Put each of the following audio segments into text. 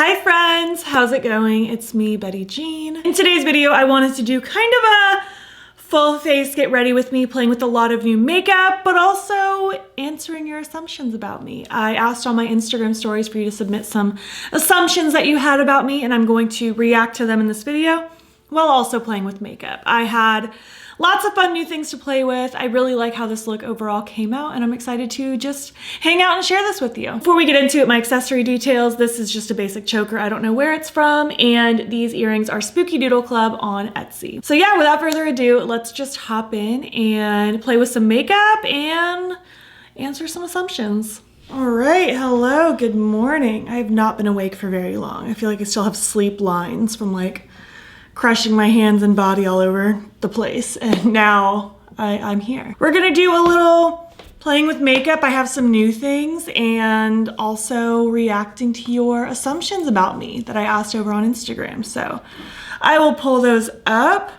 Hi friends, how's it going? It's me, Betty Jean. In today's video, I wanted to do kind of a full face get ready with me, playing with a lot of new makeup, but also answering your assumptions about me. I asked on my Instagram stories for you to submit some assumptions that you had about me, and I'm going to react to them in this video while also playing with makeup. I had lots of fun new things to play with. I really like how this look overall came out, and I'm excited to just hang out and share this with you. Before we get into it, my accessory details, this is just a basic choker. I don't know where it's from, and these earrings are Spooky Doodle Club on Etsy. So yeah, without further ado, let's just hop in and play with some makeup and answer some assumptions. All right, hello, good morning. I have not been awake for very long. I feel like I still have sleep lines from like crushing my hands and body all over the place, and now I'm here. We're gonna do a little playing with makeup. I have some new things and also reacting to your assumptions about me that I asked over on Instagram. So I will pull those up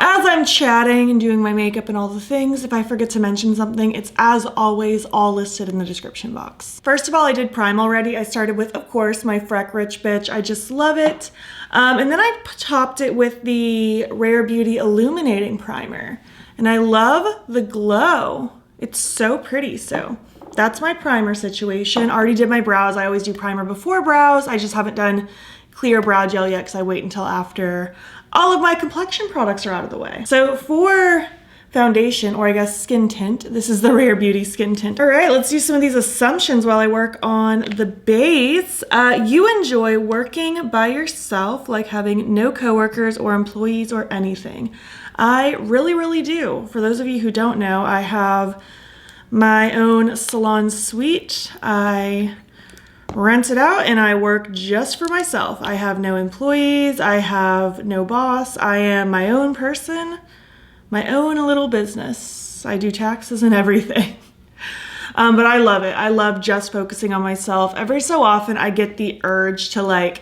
as I'm chatting and doing my makeup and all the things. If I forget to mention something, it's as always all listed in the description box. First of all, I did prime already. I started with, of course, my Freck Rich Bitch. I just love it. And then I topped it with the Rare Beauty Illuminating Primer. And I love the glow. It's so pretty. So that's my primer situation. Already did my brows. I always do primer before brows. I just haven't done clear brow gel yet because I wait until after all of my complexion products are out of the way. So for foundation, or I guess skin tint, this is the Rare Beauty Skin Tint. All right, let's do some of these assumptions while I work on the base. You enjoy working by yourself, like having no coworkers or employees or anything. I really, really do. For those of you who don't know, I have my own salon suite. I rent it out and I work just for myself. I have no employees, I have no boss, I am my own person, my own little business. I do taxes and everything. But I love it. I love just focusing on myself. Every so often I get the urge to like,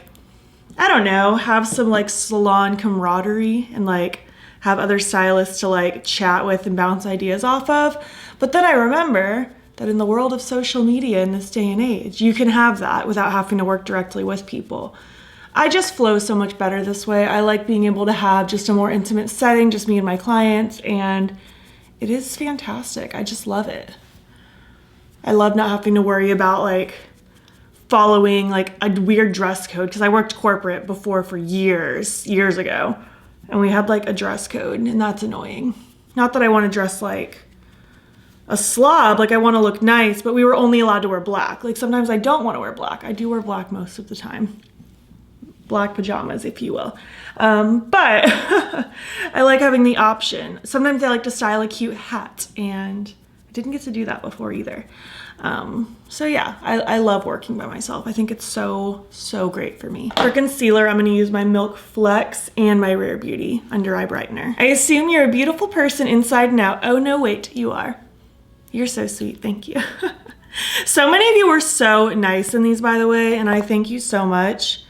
I don't know, have some like salon camaraderie and like have other stylists to like chat with and bounce ideas off of. But then I remember that in the world of social media in this day and age, you can have that without having to work directly with people. I just flow so much better this way. I like being able to have just a more intimate setting, just me and my clients, and it is fantastic. I just love it. I love not having to worry about like following like a weird dress code, because I worked corporate before for years ago, and we had like a dress code, and that's annoying. Not that I want to dress like a slob, like I want to look nice, but we were only allowed to wear black. Like sometimes I don't want to wear black. I do wear black most of the time. Black pajamas, if you will. But I like having the option. Sometimes I like to style a cute hat, and I didn't get to do that before either. So yeah, I love working by myself. I think it's so great for me. For concealer, I'm gonna use my Milk Flex and my Rare Beauty Under Eye Brightener. I assume you're a beautiful person inside and out. Oh no, wait, you are. You're so sweet, thank you. So many of you were so nice in these, by the way, and I thank you so much.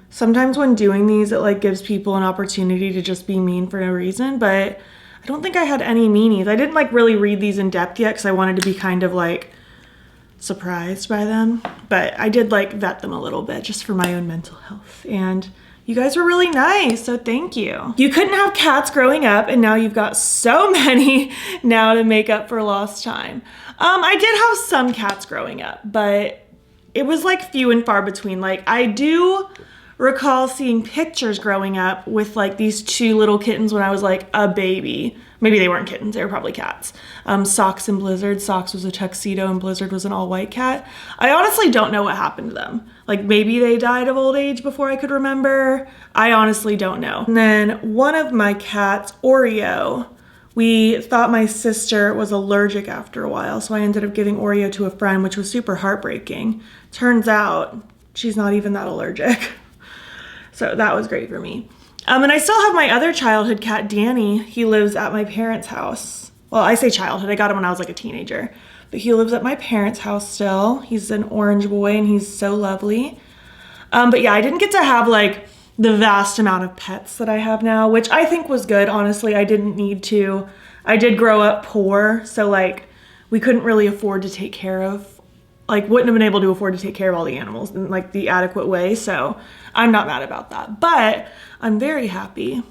Sometimes when doing these, it like gives people an opportunity to just be mean for no reason, but I don't think I had any meanies. I didn't like really read these in depth yet because I wanted to be kind of like surprised by them, but I did like vet them a little bit just for my own mental health, and you guys were really nice, so thank you. You couldn't have cats growing up, and now you've got so many now to make up for lost time. I did have some cats growing up, but it was like few and far between. Like I do recall seeing pictures growing up with like these two little kittens when I was like a baby. Maybe they weren't kittens, they were probably cats. Socks and Blizzard. Socks was a tuxedo and Blizzard was an all-white cat. I honestly don't know what happened to them. Like maybe they died of old age before I could remember. I honestly don't know. And then one of my cats, Oreo, we thought my sister was allergic after a while, so I ended up giving Oreo to a friend, which was super heartbreaking. Turns out she's not even that allergic. So that was great for me. And I still have my other childhood cat, Danny. He lives at my parents' house. Well, I say childhood, I got him when I was like a teenager, but he lives at my parents' house still. He's an orange boy and he's so lovely. But yeah, I didn't get to have like the vast amount of pets that I have now, which I think was good. Honestly, I didn't need to. I did grow up poor, so like we couldn't really afford to take care of like wouldn't have been able to afford to take care of all the animals in like the adequate way. So I'm not mad about that, but I'm very happy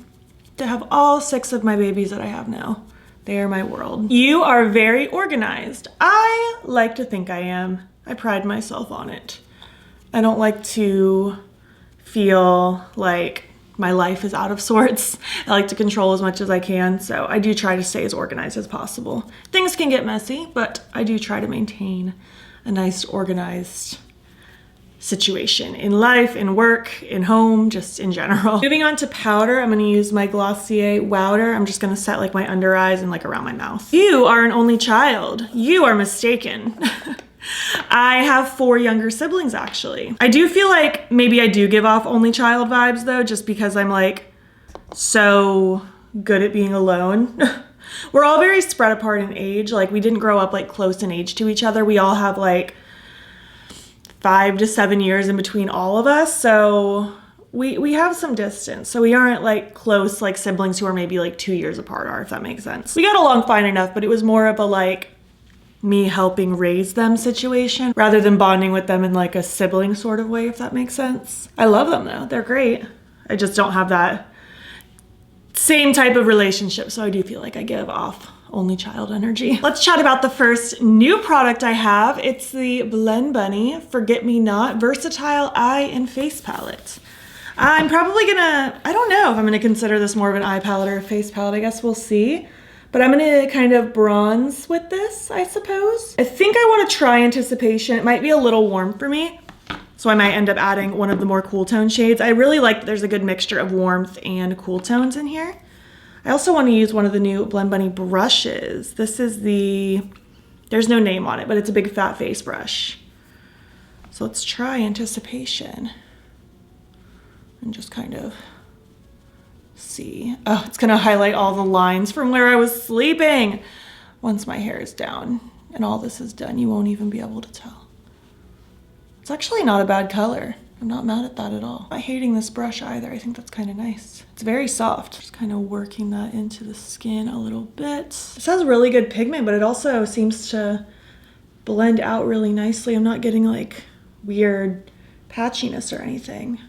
to have all 6 of my babies that I have now. They are my world. You are very organized. I like to think I am. I pride myself on it. I don't like to feel like my life is out of sorts. I like to control as much as I can, so I do try to stay as organized as possible. Things can get messy, but I do try to maintain a nice organized situation in life, in work, in home, just in general. Moving on to powder, I'm gonna use my Glossier Wowder. I'm just gonna set like my under eyes and like around my mouth. You are an only child. You are mistaken. I have 4 younger siblings actually. I do feel like maybe I do give off only child vibes though, just because I'm like so good at being alone. We're all very spread apart in age. Like we didn't grow up like close in age to each other. We all have like 5 to 7 years in between all of us. So we have some distance. So we aren't like close like siblings who are maybe like 2 years apart are, if that makes sense. We got along fine enough, but it was more of a like me helping raise them situation rather than bonding with them in like a sibling sort of way, if that makes sense. I love them though, they're great. I just don't have that same type of relationship, so I do feel like I give off only child energy. Let's chat about the first new product I have. It's the Blend Bunny Forget Me Not Versatile Eye and Face Palette. I'm probably gonna, I don't know if I'm gonna consider this more of an eye palette or a face palette, I guess we'll see. But I'm gonna kind of bronze with this, I suppose. I think I wanna try Anticipation. It might be a little warm for me, so I might end up adding one of the more cool tone shades. I really like that there's a good mixture of warmth and cool tones in here. I also wanna use one of the new Blend Bunny brushes. This is there's no name on it, but it's a big fat face brush. So let's try Anticipation and just kind of see. Oh, it's gonna highlight all the lines from where I was sleeping. Once my hair is down and all this is done, you won't even be able to tell. It's actually not a bad color. I'm not mad at that at all. I'm not hating this brush either. I think that's kind of nice. It's very soft. Just kind of working that into the skin a little bit. This has really good pigment, but it also seems to blend out really nicely. I'm not getting like weird patchiness or anything.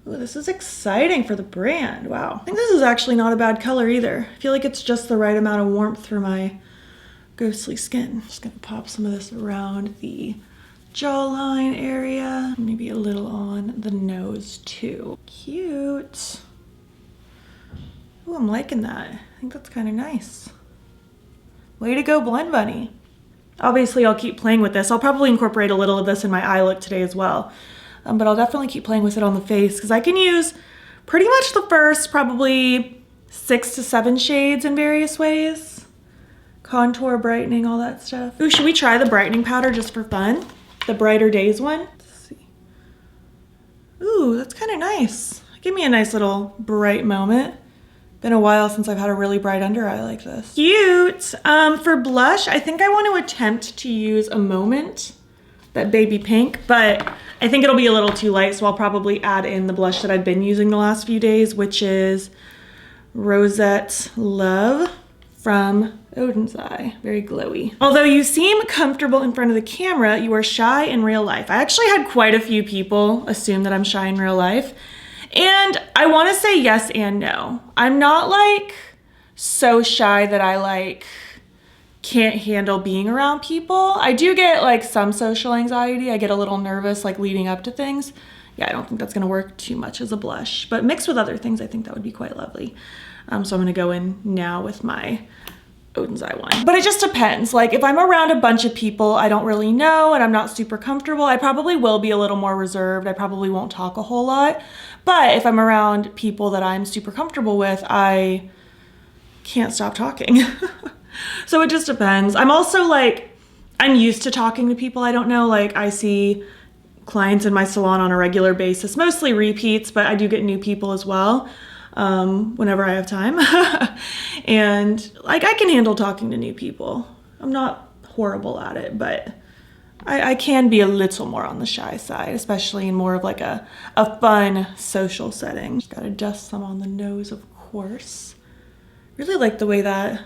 Ooh, this is exciting for the brand. Wow. I think this is actually not a bad color either. I feel like it's just the right amount of warmth for my ghostly skin. Just gonna pop some of this around the jawline area. Maybe a little on the nose too. Cute. Ooh, I'm liking that. I think that's kind of nice. Way to go, Blend Bunny. Obviously, I'll keep playing with this. I'll probably incorporate a little of this in my eye look today as well. But I'll definitely keep playing with it on the face because I can use pretty much the first probably 6 to 7 shades in various ways. Contour, brightening, all that stuff. Ooh, should we try the brightening powder just for fun? The Brighter Days one? Let's see. Ooh, that's kind of nice. Give me a nice little bright moment. Been a while since I've had a really bright under eye like this. Cute. For blush, I think I want to attempt to use a Moment, that baby pink, but I think it'll be a little too light, so I'll probably add in the blush that I've been using the last few days, which is Rosette Love from Odin's Eye. Very glowy. Although you seem comfortable in front of the camera, you are shy in real life. I actually had quite a few people assume that I'm shy in real life. And I want to say yes and no. I'm not like so shy that I like can't handle being around people. I do get like some social anxiety. I get a little nervous like leading up to things. Yeah, I don't think that's gonna work too much as a blush, but mixed with other things, I think that would be quite lovely. So I'm gonna go in now with my Odin's Eye one. But it just depends. Like if I'm around a bunch of people I don't really know and I'm not super comfortable, I probably will be a little more reserved. I probably won't talk a whole lot. But if I'm around people that I'm super comfortable with, I can't stop talking. So it just depends. I'm also like, I'm used to talking to people I don't know. Like I see clients in my salon on a regular basis, mostly repeats, but I do get new people as well whenever I have time. And like I can handle talking to new people. I'm not horrible at it, but I can be a little more on the shy side, especially in more of like a fun social setting. Just gotta dust some on the nose, of course. Really like the way that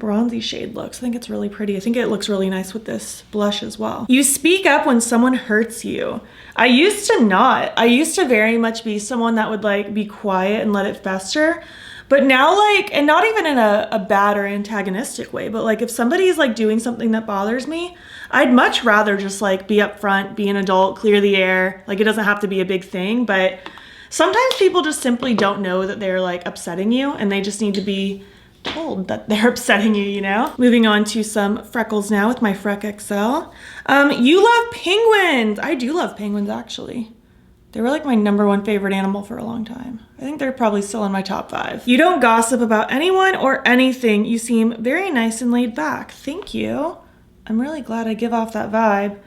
bronzy shade looks. I think it's really pretty. I think it looks really nice with this blush as well. You speak up when someone hurts you. I used to not. I used to very much be someone that would like be quiet and let it fester. But now like, and not even in a bad or antagonistic way, but like if somebody is like doing something that bothers me, I'd much rather just like be upfront, be an adult, clear the air. Like it doesn't have to be a big thing, but sometimes people just simply don't know that they're like upsetting you and they just need to be told that they're upsetting you, you know? Moving on to some freckles now with my Freck XL. You love penguins. I do love penguins actually. They were like my #1 favorite animal for a long time. I think they're probably still in my top 5. You don't gossip about anyone or anything. You seem very nice and laid back. Thank you. I'm really glad I give off that vibe.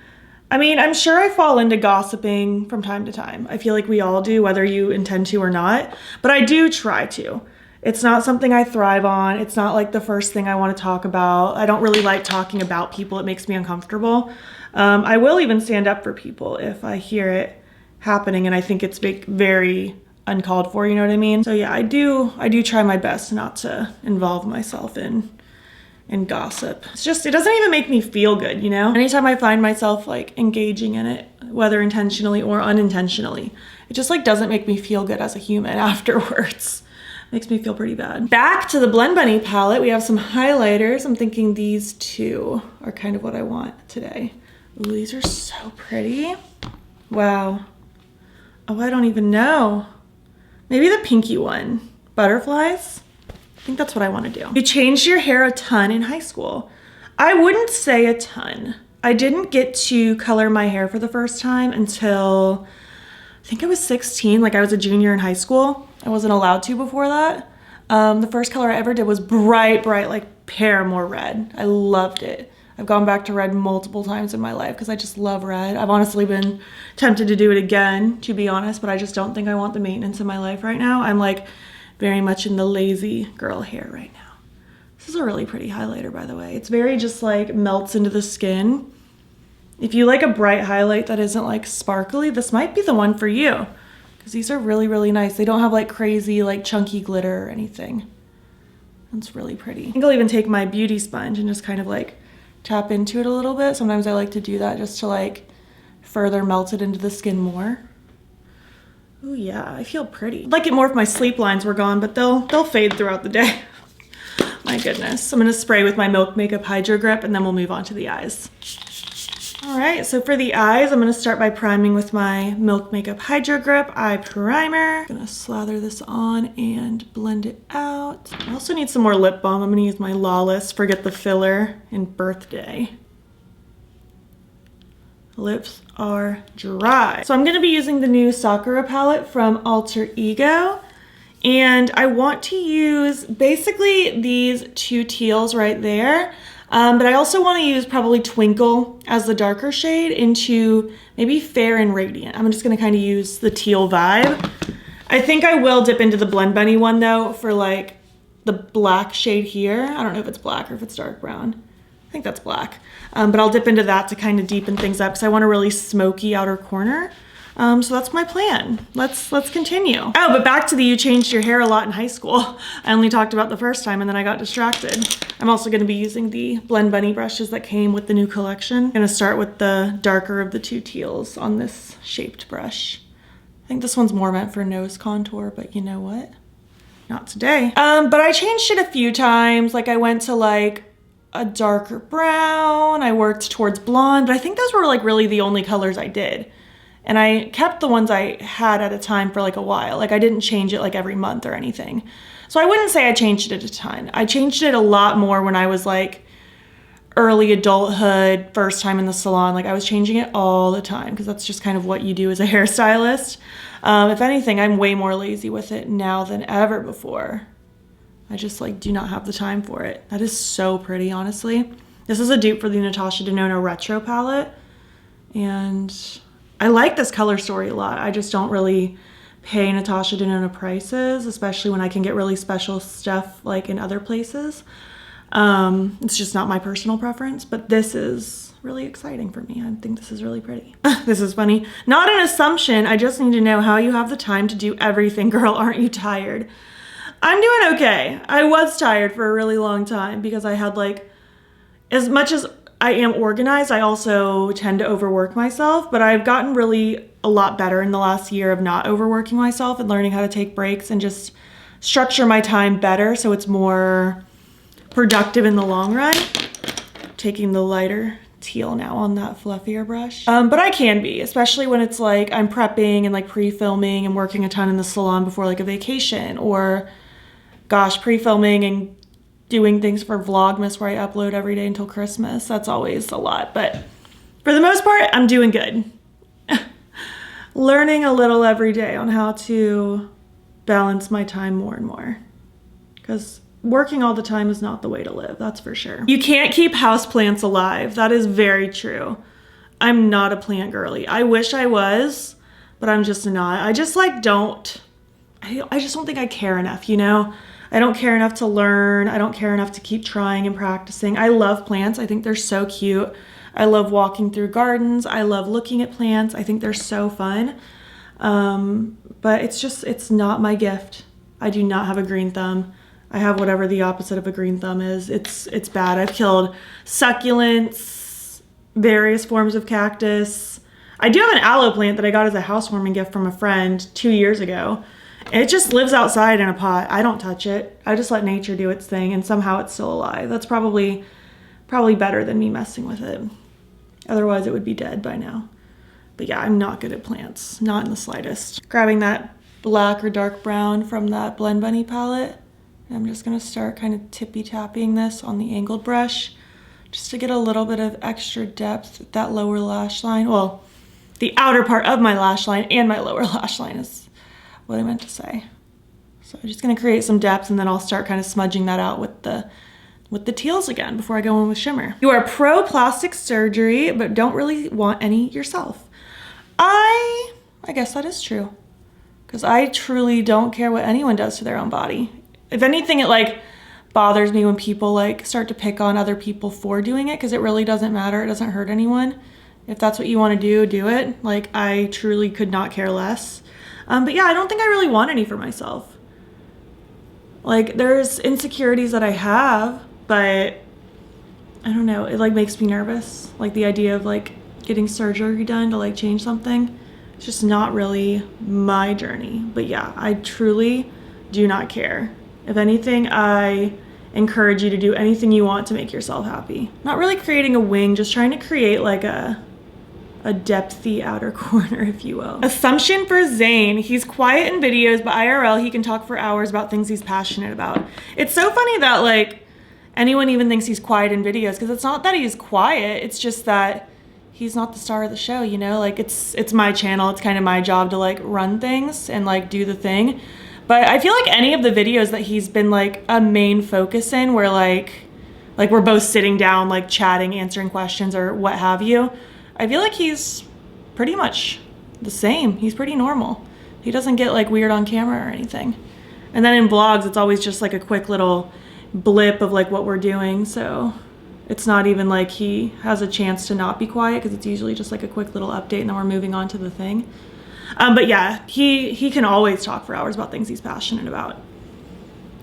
I mean, I'm sure I fall into gossiping from time to time. I feel like we all do, whether you intend to or not, but I do try to. It's not something I thrive on. It's not like the first thing I want to talk about. I don't really like talking about people. It makes me uncomfortable. I will even stand up for people if I hear it happening and I think it's very uncalled for, you know what I mean? So yeah, I do try my best not to involve myself in gossip. It's just, it doesn't even make me feel good, you know? Anytime I find myself like engaging in it, whether intentionally or unintentionally, it just like doesn't make me feel good as a human afterwards. Makes me feel pretty bad. Back to the Blend Bunny palette, we have some highlighters. I'm thinking these two are kind of what I want today. Ooh, these are so pretty. Wow. Oh, I don't even know. Maybe the pinky one. Butterflies? I think that's what I want to do. You changed your hair a ton in high school. I wouldn't say a ton. I didn't get to color my hair for the first time until I think I was 16, like I was a junior in high school. I wasn't allowed to before that. The first color I ever did was bright, like Paramore red. I loved it. I've gone back to red multiple times in my life because I just love red. I've honestly been tempted to do it again, to be honest, but I just don't think I want the maintenance in my life right now. I'm like very much in the lazy girl hair right now. This is a really pretty highlighter, by the way. It's very just like melts into the skin. If you like a bright highlight that isn't like sparkly, this might be the one for you because these are really, really nice. They don't have like crazy like chunky glitter or anything. It's really pretty. I think I'll even take my beauty sponge and just kind of like tap into it a little bit. Sometimes I like to do that just to like further melt it into the skin more. Oh yeah, I feel pretty. I'd like it more if my sleep lines were gone, but they'll fade throughout the day. My goodness. I'm gonna spray with my Milk Makeup Hydro Grip and then we'll move on to the eyes. All right, so for the eyes, I'm gonna start by priming with my Milk Makeup Hydro Grip Eye Primer. I'm gonna slather this on and blend it out. I also need some more lip balm. I'm gonna use my Lawless Forget the Filler in Birthday. Lips are dry. So I'm gonna be using the new Sakura palette from Alter Ego. And I want to use basically these two teals right there. But I also want to use probably Twinkle as the darker shade into maybe Fair and Radiant. I'm just going to kind of use the teal vibe. I think I will dip into the Blend Bunny one though for like the black shade here. I don't know if it's black or if it's dark brown. I think that's black. But I'll dip into that to kind of deepen things up because I want a really smoky outer corner. So that's my plan. Let's continue. Oh, but back to the you changed your hair a lot in high school. I only talked about the first time and then I got distracted. I'm also gonna be using the Blend Bunny brushes that came with the new collection. I'm gonna start with the darker of the two teals on this shaped brush. I think this one's more meant for nose contour, but you know what? Not today. But I changed it a few times. Like I went to like a darker brown, I worked towards blonde, but I think those were like really the only colors I did. And I kept the ones I had at a time for like a while. Like I didn't change it like every month or anything. So I wouldn't say I changed it a ton. I changed it a lot more when I was like early adulthood, first time in the salon. Like I was changing it all the time because that's just kind of what you do as a hairstylist. If anything, I'm way more lazy with it now than ever before. I just like do not have the time for it. That is so pretty, honestly. This is a dupe for the Natasha Denona Retro palette. And I like this color story a lot. I just don't really pay Natasha Denona prices, especially when I can get really special stuff like in other places. It's just not my personal preference, but this is really exciting for me. I think this is really pretty. This is funny. Not an assumption. I just need to know how you have the time to do everything, girl. Aren't you tired? I'm doing okay. I was tired for a really long time because I had like, as much as I am organized, I also tend to overwork myself, but I've gotten really a lot better in the last year of not overworking myself and learning how to take breaks and just structure my time better so it's more productive in the long run. Taking the lighter teal now on that fluffier brush. But I can be, especially when it's like I'm prepping and like pre-filming and working a ton in the salon before like a vacation, or gosh, pre-filming and doing things for Vlogmas where I upload every day until Christmas. That's always a lot, but for the most part, I'm doing good. Learning a little every day on how to balance my time more and more, because working all the time is not the way to live, that's for sure. You can't keep houseplants alive. That is very true. I'm not a plant girly. I wish I was, but I'm just not. I just like I just don't think I care enough, you know? I don't care enough to learn. I don't care enough to keep trying and practicing. I love plants. I think they're so cute. I love walking through gardens. I love looking at plants. I think they're so fun. But it's not my gift. I do not have a green thumb. I have whatever the opposite of a green thumb is. It's bad. I've killed succulents, various forms of cactus. I do have an aloe plant that I got as a housewarming gift from a friend 2 years ago. It just lives outside in a pot. I don't touch it. I just let nature do its thing, and somehow it's still alive. That's probably better than me messing with it. Otherwise, it would be dead by now. But yeah, I'm not good at plants. Not in the slightest. Grabbing that black or dark brown from that Blend Bunny palette. And I'm just gonna start kind of tippy-tapping this on the angled brush just to get a little bit of extra depth at that lower lash line. Well, the outer part of my lash line and my lower lash line is what I meant to say. So I'm just gonna create some depth, and then I'll start kind of smudging that out with the teals again before I go in with shimmer. You are pro plastic surgery, but don't really want any yourself. I guess that is true, because I truly don't care what anyone does to their own body. If anything, it like bothers me when people like start to pick on other people for doing it, because it really doesn't matter. It doesn't hurt anyone. If that's what you want to do it. Like, I truly could not care less. But yeah, I don't think I really want any for myself. Like, there's insecurities that I have, but I don't know, it like makes me nervous. Like the idea of like getting surgery done to like change something. It's just not really my journey. But yeah, I truly do not care. If anything, I encourage you to do anything you want to make yourself happy. Not really creating a wing, just trying to create like a depthy outer corner, if you will. Assumption for Zane. He's quiet in videos, but IRL, he can talk for hours about things he's passionate about. It's so funny that like anyone even thinks he's quiet in videos, because it's not that he's quiet, it's just that he's not the star of the show, you know? Like it's my channel, it's kind of my job to like run things and like do the thing. But I feel like any of the videos that he's been like a main focus in, where like we're both sitting down, like chatting, answering questions or what have you, I feel like he's pretty much the same. He's pretty normal. He doesn't get like weird on camera or anything. And then in vlogs, it's always just like a quick little blip of like what we're doing. So it's not even like he has a chance to not be quiet, because it's usually just like a quick little update and then we're moving on to the thing. But yeah, he can always talk for hours about things he's passionate about.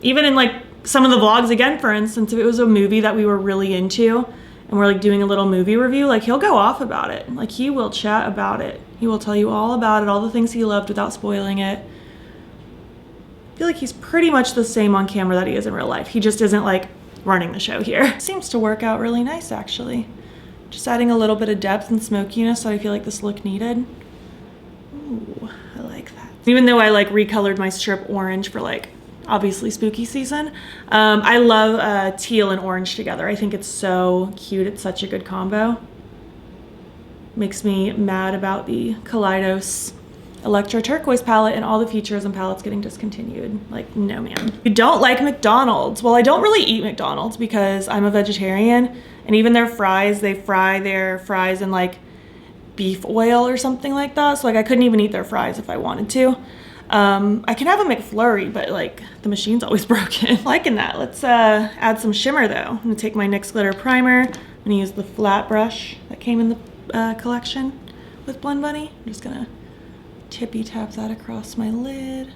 Even in like some of the vlogs, again, for instance, if it was a movie that we were really into and we're like doing a little movie review, like he'll go off about it. Like he will chat about it. He will tell you all about it, all the things he loved without spoiling it. I feel like he's pretty much the same on camera that he is in real life. He just isn't like running the show here. Seems to work out really nice, actually. Just adding a little bit of depth and smokiness, so I feel like this look needed. Ooh, I like that. Even though I like recolored my strip orange for like obviously spooky season, I love teal and orange together. I think it's so cute. It's such a good combo. Makes me mad about the Kaleidos Electro Turquoise palette and all the features and palettes getting discontinued. Like, no man. You don't like McDonald's. Well, I don't really eat McDonald's because I'm a vegetarian, and even their fries, they fry their fries in like beef oil or something like that. So like I couldn't even eat their fries if I wanted to. I can have a McFlurry, but like the machine's always broken. Liking that. Let's add some shimmer though. I'm gonna take my NYX glitter primer. I'm gonna use the flat brush that came in the collection with Blend Bunny. I'm just gonna tippy tap that across my lid.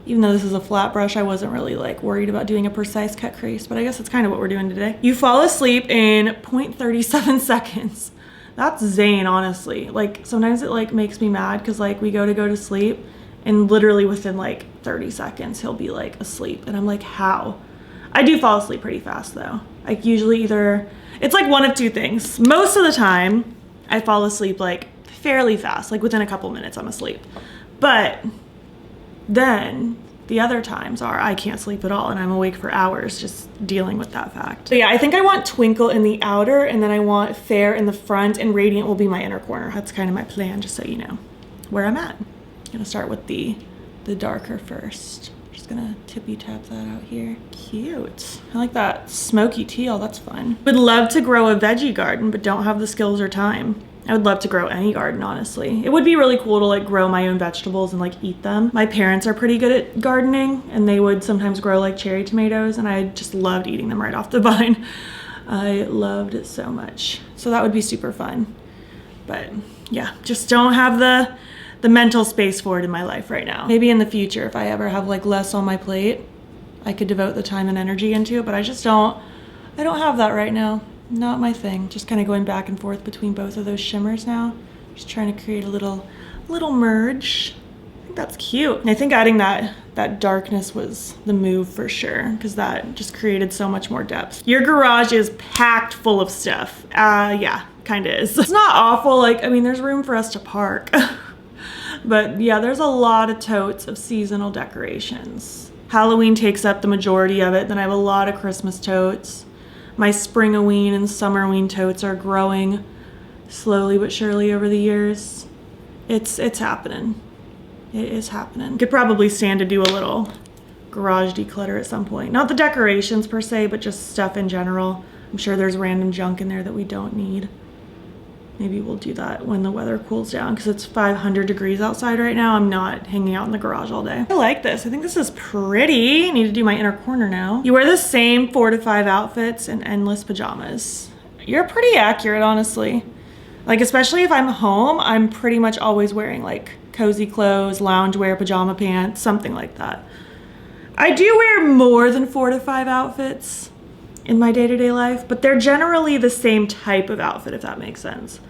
Even though this is a flat brush, I wasn't really like worried about doing a precise cut crease, but I guess that's kind of what we're doing today. You fall asleep in 0.37 seconds. That's Zane, honestly. Like sometimes it like makes me mad because like we go to sleep and literally within like 30 seconds, he'll be like asleep. And I'm like, how? I do fall asleep pretty fast though. Like usually either, it's like one of two things. Most of the time I fall asleep like fairly fast, like within a couple minutes I'm asleep. But then the other times are I can't sleep at all and I'm awake for hours just dealing with that fact. So yeah, I think I want Twinkle in the outer and then I want Fair in the front and Radiant will be my inner corner. That's kind of my plan, just so you know where I'm at. I'm gonna start with the darker first. Just gonna tippy tap that out here. Cute. I like that smoky teal, that's fun. Would love to grow a veggie garden, but don't have the skills or time. I would love to grow any garden, honestly. It would be really cool to like grow my own vegetables and like eat them. My parents are pretty good at gardening and they would sometimes grow like cherry tomatoes and I just loved eating them right off the vine. I loved it so much. So that would be super fun. But yeah, just don't have the mental space for it in my life right now. Maybe in the future, if I ever have like less on my plate, I could devote the time and energy into it, but I don't have that right now. Not my thing. Just kind of going back and forth between both of those shimmers now. Just trying to create a little merge. I think that's cute. And I think adding that darkness was the move for sure, because that just created so much more depth. Your garage is packed full of stuff. Yeah, kind of is. It's not awful. Like, I mean, there's room for us to park. But yeah, there's a lot of totes of seasonal decorations. Halloween takes up the majority of it. Then I have a lot of Christmas totes. My Springoween and Summerween totes are growing slowly but surely over the years. It's happening. It is happening. Could probably stand to do a little garage declutter at some point. Not the decorations per se, but just stuff in general. I'm sure there's random junk in there that we don't need. Maybe we'll do that when the weather cools down because it's 500 degrees outside right now. I'm not hanging out in the garage all day. I like this. I think this is pretty. I need to do my inner corner now. You wear the same 4 to 5 outfits in endless pajamas. You're pretty accurate, honestly. Like, especially if I'm home, I'm pretty much always wearing like cozy clothes, loungewear, pajama pants, something like that. I do wear more than 4 to 5 outfits in my day-to-day life, but they're generally the same type of outfit, if that makes sense.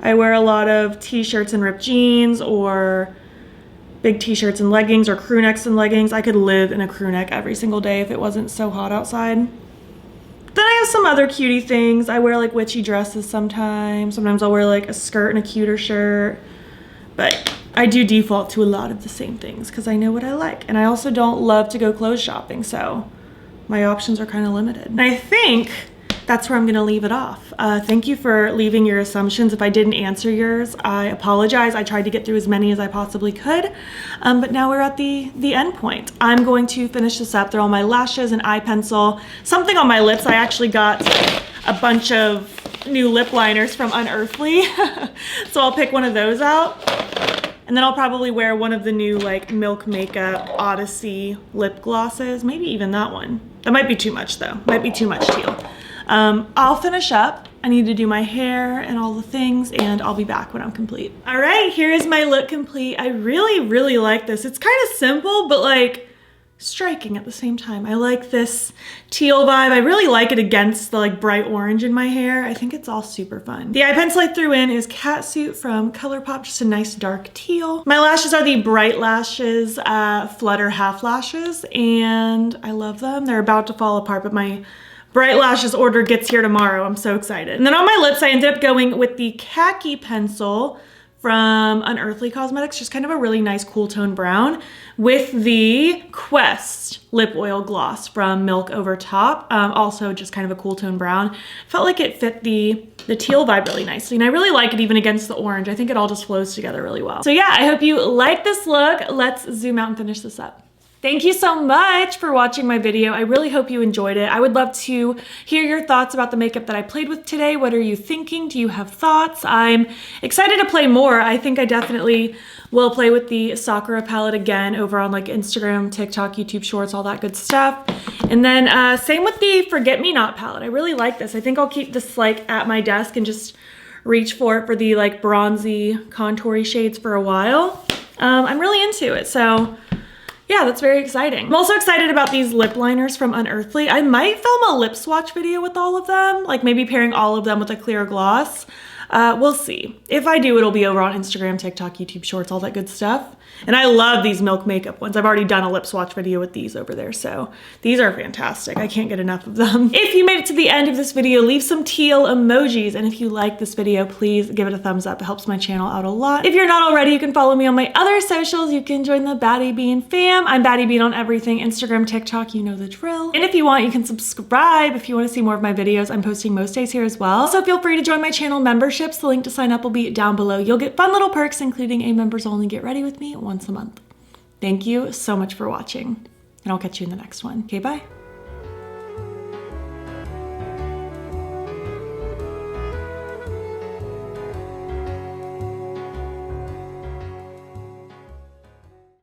I wear a lot of t-shirts and ripped jeans or big t-shirts and leggings or crew necks and leggings. I could live in a crew neck every single day if it wasn't so hot outside. Then I have some other cutie things. I wear like witchy dresses sometimes. Sometimes I'll wear like a skirt and a cuter shirt. But I do default to a lot of the same things because I know what I like. And I also don't love to go clothes shopping, so my options are kind of limited. And I think that's where I'm gonna leave it off. Thank you for leaving your assumptions. If I didn't answer yours, I apologize. I tried to get through as many as I possibly could, but now we're at the end point. I'm going to finish this up. They're all my lashes and eye pencil, something on my lips. I actually got a bunch of new lip liners from Unearthly, so I'll pick one of those out. And then I'll probably wear one of the new like Milk Makeup Odyssey lip glosses, maybe even that one. That might be too much though, might be too much teal. I'll finish up. I need to do my hair and all the things, and I'll be back when I'm complete. All right, here is my look complete. I really like this. It's kind of simple, but like striking at the same time. I like this teal vibe. I really like it against the like bright orange in my hair. I think it's all super fun. The eye pencil I threw in is Catsuit from Colourpop, just a nice dark teal. My lashes are the Bright Lashes Flutter Half Lashes, and I love them. They're about to fall apart, but my Bright Lashes order gets here tomorrow. I'm so excited. And then on my lips, I ended up going with the Khaki Pencil from Unearthly Cosmetics, just kind of a really nice cool tone brown, with the Quest Lip Oil Gloss from Milk Over Top, also just kind of a cool tone brown. Felt like it fit the teal vibe really nicely, and I really like it even against the orange. I think it all just flows together really well. So yeah, I hope you like this look. Let's zoom out and finish this up. Thank you so much for watching my video. I really hope you enjoyed it. I would love to hear your thoughts about the makeup that I played with today. What are you thinking? Do you have thoughts? I'm excited to play more. I think I definitely will play with the Sakura palette again over on like Instagram, TikTok, YouTube Shorts, all that good stuff. And then same with the Forget Me Not palette. I really like this. I think I'll keep this like at my desk and just reach for it for the like bronzy contoury shades for a while. I'm really into it. So yeah, that's very exciting. I'm also excited about these lip liners from Unearthly. I might film a lip swatch video with all of them, like maybe pairing all of them with a clear gloss. We'll see. If I do, it'll be over on Instagram, TikTok, YouTube Shorts, all that good stuff. And I love these Milk Makeup ones. I've already done a lip swatch video with these over there, so these are fantastic. I can't get enough of them. If you made it to the end of this video, leave some teal emojis. And if you like this video, please give it a thumbs up. It helps my channel out a lot. If you're not already, you can follow me on my other socials. You can join the battybean fam. I'm battybean on everything, Instagram, TikTok, you know the drill. And if you want, you can subscribe if you want to see more of my videos. I'm posting most days here as well. Also, feel free to join my channel memberships. The link to sign up will be down below. You'll get fun little perks, including a members only get ready with me once a month. Thank you so much for watching, and I'll catch you in the next one. Okay, bye.